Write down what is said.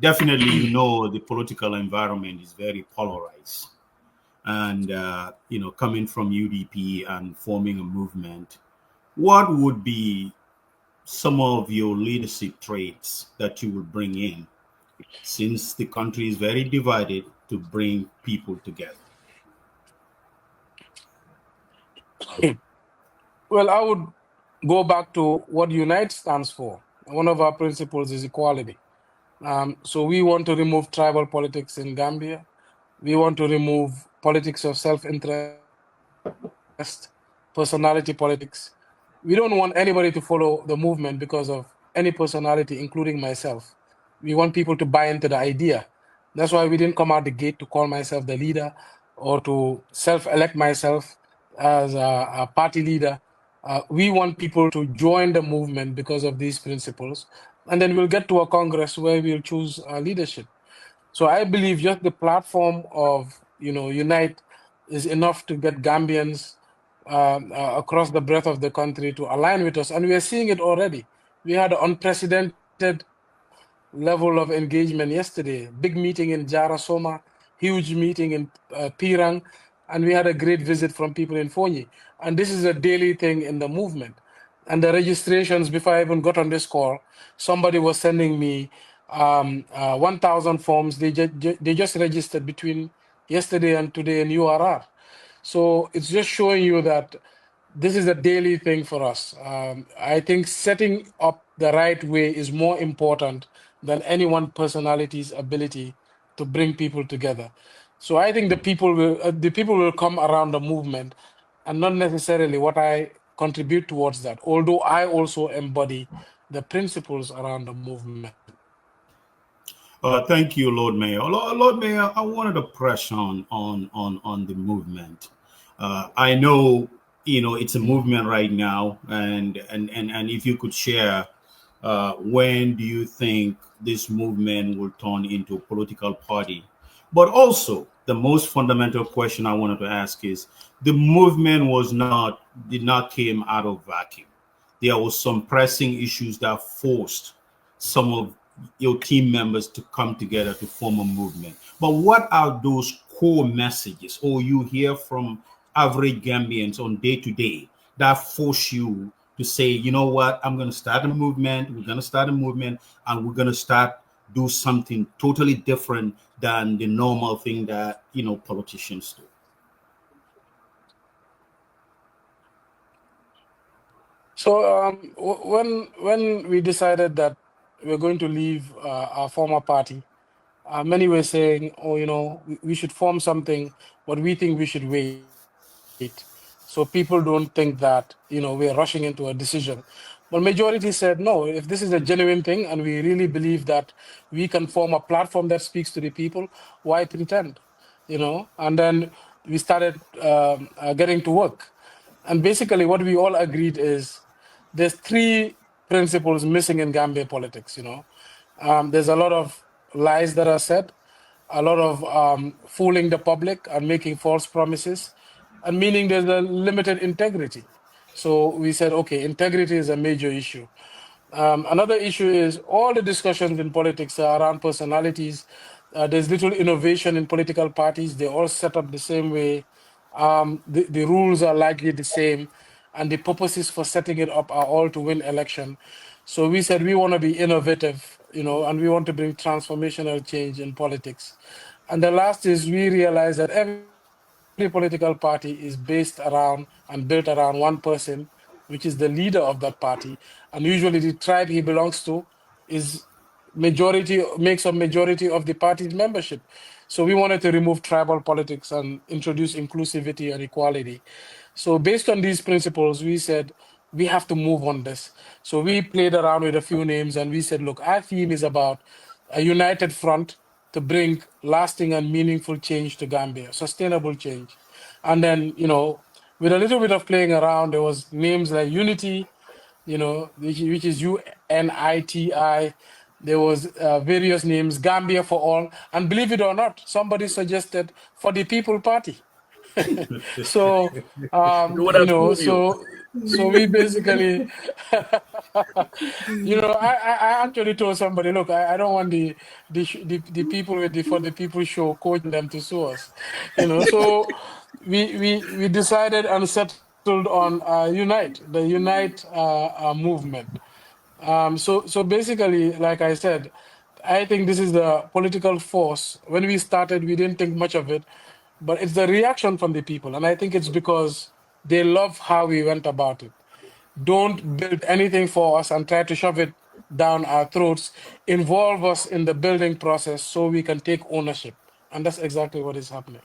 definitely, the political environment is very polarized. And, coming from UDP and forming a movement, what would be some of your leadership traits that you will bring in, since the country is very divided, to bring people together? Well, I would go back to what UNITE stands for. One of our principles is equality. So we want to remove tribal politics in Gambia. We want to remove politics of self-interest, personality politics. We don't want anybody to follow the movement because of any personality, including myself. We want people to buy into the idea. That's why we didn't come out the gate to call myself the leader or to self-elect myself as a party leader. We want people to join the movement because of these principles. And then we'll get to a Congress where we'll choose leadership. So I believe just the platform of Unite is enough to get Gambians across the breadth of the country to align with us, and we are seeing it already. We had an unprecedented level of engagement yesterday. Big meeting in Jarasoma, huge meeting in Pirang, and we had a great visit from people in Fonyi. And this is a daily thing in the movement. And the registrations, before I even got on this call, somebody was sending me 1,000 forms. They just registered between yesterday and today in URR. So it's just showing you that this is a daily thing for us. I think setting up the right way is more important than any one personality's ability to bring people together. So I think the people will come around the movement, and not necessarily what I contribute towards that. Although I also embody the principles around the movement. Thank you, Lord Mayor. Lord Mayor, I wanted to press on the movement. I know it's a movement right now, and if you could share, when do you think this movement will turn into a political party? But also, the most fundamental question I wanted to ask is: the movement did not came out of vacuum. There was some pressing issues that forced some of your team members to come together to form a movement. But what are those core messages, or you hear from average Gambians on day to day, that force you to say, you know what, I'm going to start a movement, we're going to start a movement, and we're going to start do something totally different than the normal thing that, politicians do? So when we decided that we're going to leave our former party, many were saying, "Oh, we should form something, but we think we should wait, so people don't think that we're rushing into a decision." But majority said, "No. If this is a genuine thing, and we really believe that we can form a platform that speaks to the people, why pretend?" And then we started getting to work. And basically, what we all agreed is there's three principles missing in Gambia politics. There's a lot of lies that are said, a lot of fooling the public and making false promises, and meaning there's a limited integrity. So we said, okay, integrity is a major issue. Another issue is all the discussions in politics are around personalities. There's little innovation in political parties. They're all set up the same way. The rules are likely the same, and the purposes for setting it up are all to win election. So we said we want to be innovative, and we want to bring transformational change in politics. And the last is we realize that every political party is based around and built around one person, which is the leader of that party. And usually the tribe he belongs to is makes up majority of the party's membership. So we wanted to remove tribal politics and introduce inclusivity and equality. So based on these principles, we said we have to move on this. So we played around with a few names and we said, look, our theme is about a united front to bring lasting and meaningful change to Gambia, sustainable change. And then, with a little bit of playing around, there was names like Unity, which is UNITI. There was various names, Gambia for all, and believe it or not, somebody suggested for the People Party. So, You would have sued you. so we basically, I actually told somebody, look, I don't want the people with the for the people show coaching them to sue us, So we decided and settled on the Unite movement. So basically, like I said, I think this is the political force. When we started, we didn't think much of it, but it's the reaction from the people, and I think it's because they love how we went about it. Don't build anything for us and try to shove it down our throats. Involve us in the building process so we can take ownership, and that's exactly what is happening.